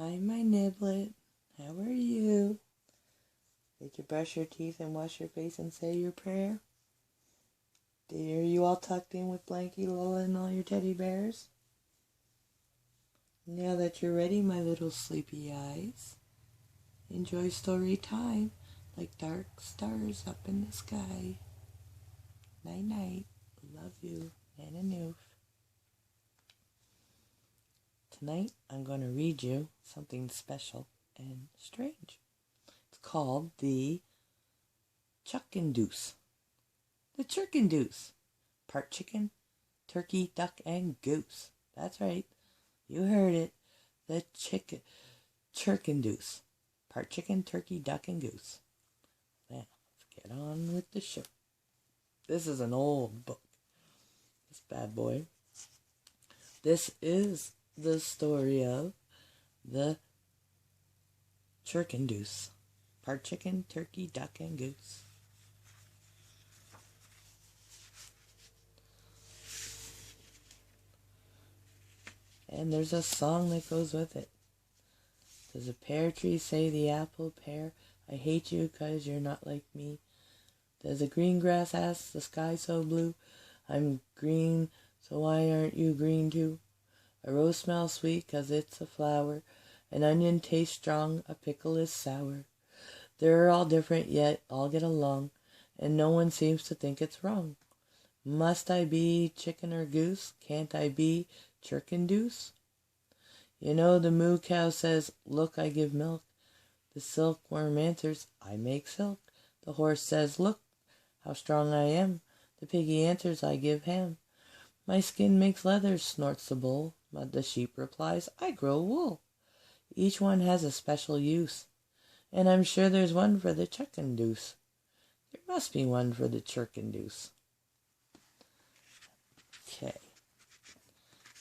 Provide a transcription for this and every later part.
Hi, my niblet. How are you? Did you brush your teeth and wash your face and say your prayer? Are you all tucked in with Blanky, Lola, and all your teddy bears? Now that you're ready, my little sleepy eyes, enjoy story time like dark stars up in the sky. Night night. Love you, Nanna Newf. Tonight I'm going to read you something special and strange. It's called the Churkendoose. The Churkendoose. Part chicken, turkey, duck, and goose. That's right. You heard it. The Churkendoose. Part chicken, turkey, duck, and goose. Now, let's get on with the show. This is an old book. This bad boy. This is the story of the Churkendoose. Part chicken, turkey, duck, and goose. And there's a song that goes with it. Does a pear tree say the apple pear, I hate you 'cause you're not like me? Does the green grass ask the sky so blue, I'm green, so why aren't you green too? A rose smells sweet 'cause it's a flower, an onion tastes strong, a pickle is sour. They're all different yet all get along, and no one seems to think it's wrong. Must I be chicken or goose? Can't I be Churkendoose? You know the moo cow says, look, I give milk. The silkworm answers, I make silk. The horse says, look how strong I am. The piggy answers, I give ham. My skin makes leather, snorts the bull. But the sheep replies, I grow wool. Each one has a special use, and I'm sure there's one for the Churkendoose. There must be one for the Churkendoose. Okay.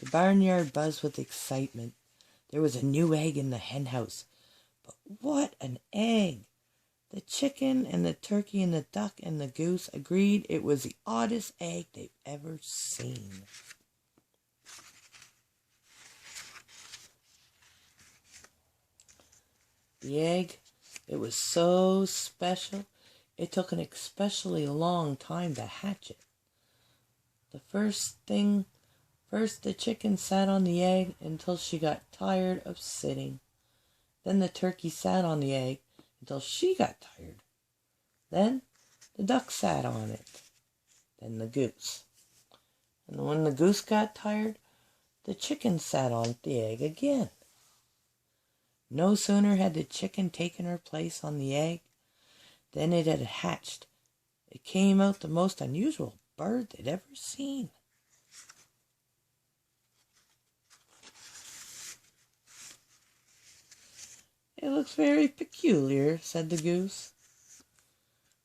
The barnyard buzzed with excitement. There was a new egg in the hen house. But what an egg! The chicken and the turkey and the duck and the goose agreed it was the oddest egg they've ever seen. The egg, it was so special, it took an especially long time to hatch it. First the chicken sat on the egg until she got tired of sitting. Then the turkey sat on the egg until she got tired. Then the duck sat on it. Then the goose. And when the goose got tired, the chicken sat on the egg again. No sooner had the chicken taken her place on the egg than it had hatched. It came out the most unusual bird they'd ever seen. It looks very peculiar, said the goose.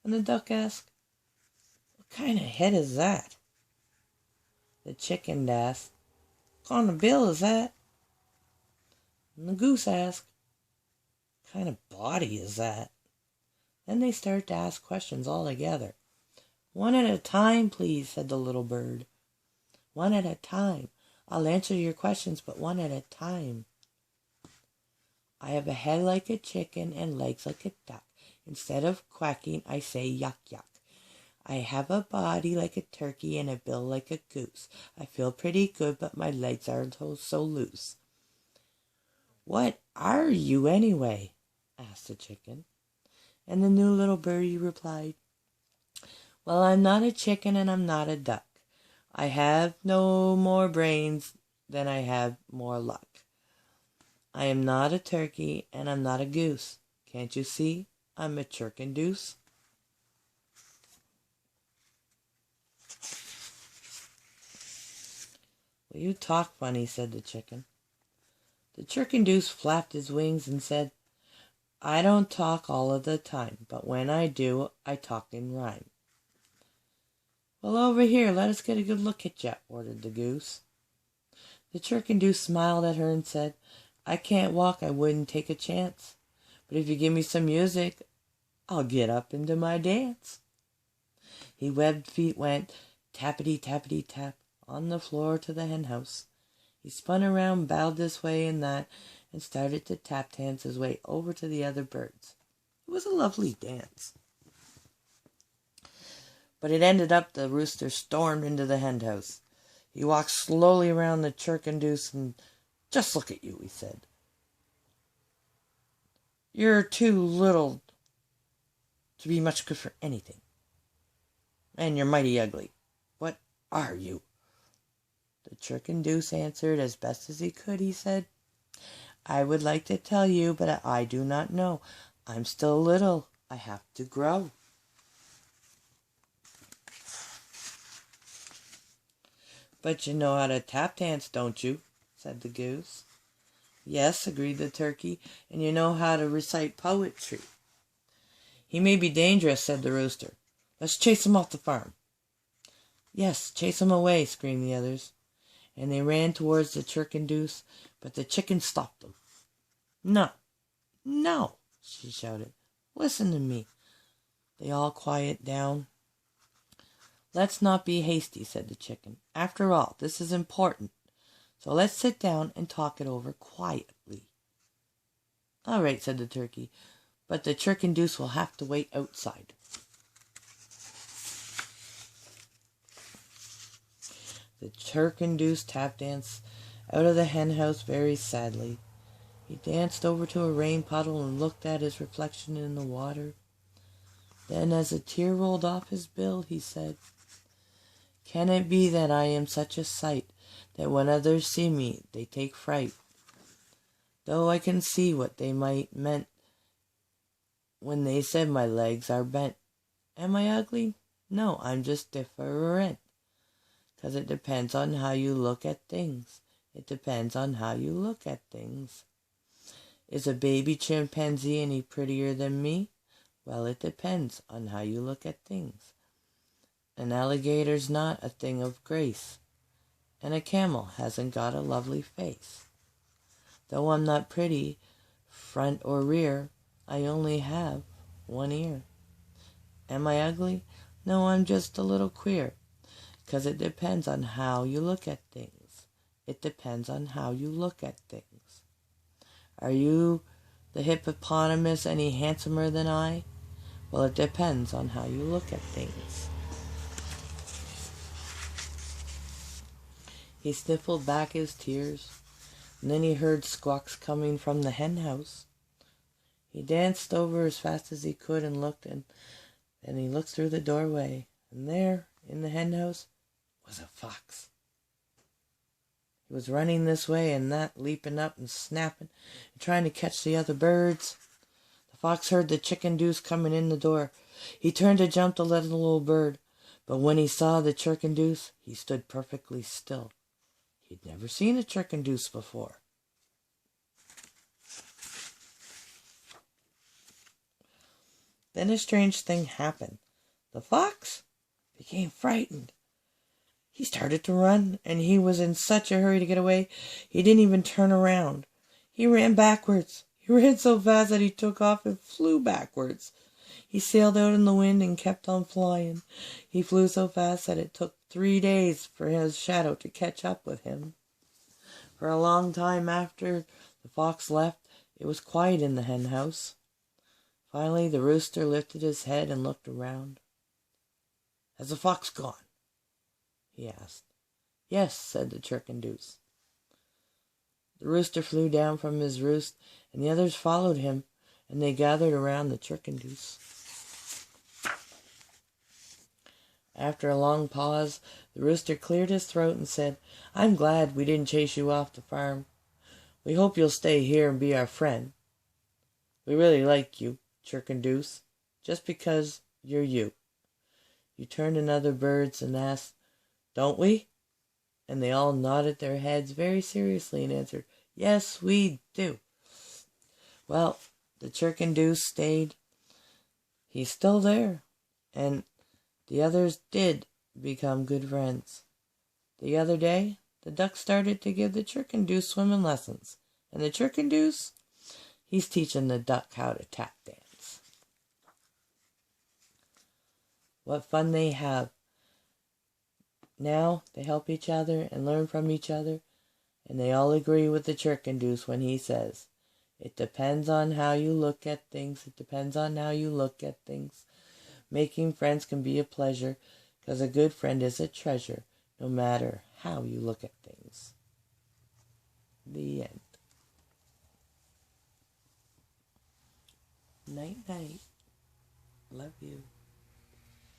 And the duck asked, what kind of head is that? The chicken asked, what kind of bill is that? And the goose asked, what kind of body is that? Then they started to ask questions all together. One at a time, please, said the little bird. One at a time. I'll answer your questions, but one at a time. I have a head like a chicken and legs like a duck. Instead of quacking, I say yuck yuck. I have a body like a turkey and a bill like a goose. I feel pretty good, but my legs are so loose. What are you anyway? Asked the chicken. And the new little birdie replied, well, I'm not a chicken and I'm not a duck. I have no more brains than I have more luck. I am not a turkey and I'm not a goose. Can't you see? I'm a Churkendoose. Well, you talk funny, said the chicken. The Churkendoose flapped his wings and said, I don't talk all of the time, but when I do, I talk in rhyme. Well, over here, let us get a good look at you, ordered the goose. The Churkendoose smiled at her and said, I can't walk, I wouldn't take a chance. But if you give me some music, I'll get up into my dance. His webbed feet went tappity tappity tap on the floor to the hen house. He spun around, bowed this way and that, and started to tap dance his way over to the other birds. It was a lovely dance. But it ended up the rooster stormed into the hen house. He walked slowly around the Churkendoose and, "Just look at you," he said. "You're too little to be much good for anything. And you're mighty ugly. What are you?" The Churkendoose answered as best as he could. He said, "I would like to tell you, but I do not know. I'm still little. I have to grow." "But you know how to tap dance, don't you?" said the goose. "Yes," agreed the turkey, "and you know how to recite poetry." "He may be dangerous," said the rooster. "Let's chase him off the farm." "Yes, chase him away," screamed the others, and they ran towards the Churkendoose, but the chicken stopped them. "No, no," she shouted. "Listen to me." They all quieted down. "Let's not be hasty," said the chicken. "After all, this is important. So let's sit down and talk it over quietly." "All right," said the turkey, "but the Churkendoose will have to wait outside." The Churkendoose tap danced out of the hen house very sadly. He danced over to a rain puddle and looked at his reflection in the water. Then, as a tear rolled off his bill, he said, "Can it be that I am such a sight, that when others see me, they take fright? Though I can see what they meant when they said my legs are bent. Am I ugly? No, I'm just different. 'Cause it depends on how you look at things. It depends on how you look at things. Is a baby chimpanzee any prettier than me? Well, it depends on how you look at things. An alligator's not a thing of grace, and a camel hasn't got a lovely face. Though I'm not pretty, front or rear, I only have one ear. Am I ugly? No, I'm just a little queer. 'Cause it depends on how you look at things. It depends on how you look at things. Are you, the hippopotamus, any handsomer than I? Well, it depends on how you look at things." He sniffled back his tears, and then he heard squawks coming from the hen house. He danced over as fast as he could and he looked through the doorway, and there, in the hen house, was a fox. He was running this way and that, leaping up and snapping and trying to catch the other birds. The fox heard the Churkendoose coming in the door. He turned to jump to let the little bird, but when he saw the Churkendoose, he stood perfectly still. He'd never seen a Churkendoose before. Then a strange thing happened. The fox became frightened. He started to run, and he was in such a hurry to get away, he didn't even turn around. He ran backwards. He ran so fast that he took off and flew backwards. He sailed out in the wind and kept on flying. He flew so fast that it took 3 days for his shadow to catch up with him. For a long time after the fox left, it was quiet in the hen house. Finally, the rooster lifted his head and looked around. "Has the fox gone?" he asked. "Yes," said the Churkendoose. The rooster flew down from his roost, and the others followed him, and they gathered around the Churkendoose. After a long pause, the rooster cleared his throat and said, "I'm glad we didn't chase you off the farm. We hope you'll stay here and be our friend. We really like you, Churkendoose, just because you're you." You turned to other birds and asked, "Don't we?" And they all nodded their heads very seriously and answered, "Yes, we do." Well, the Churkendoose stayed. He's still there, and the others did become good friends. The other day, the duck started to give the Churkendoose swimming lessons, and the Churkendoose, he's teaching the duck how to tap dance. What fun they have. Now they help each other and learn from each other, and they all agree with the Churkendoose when he says, It depends on how you look at things. It depends on how you look at things. Making friends can be a pleasure, because a good friend is a treasure, no matter how you look at things. The end. Night night. Love you.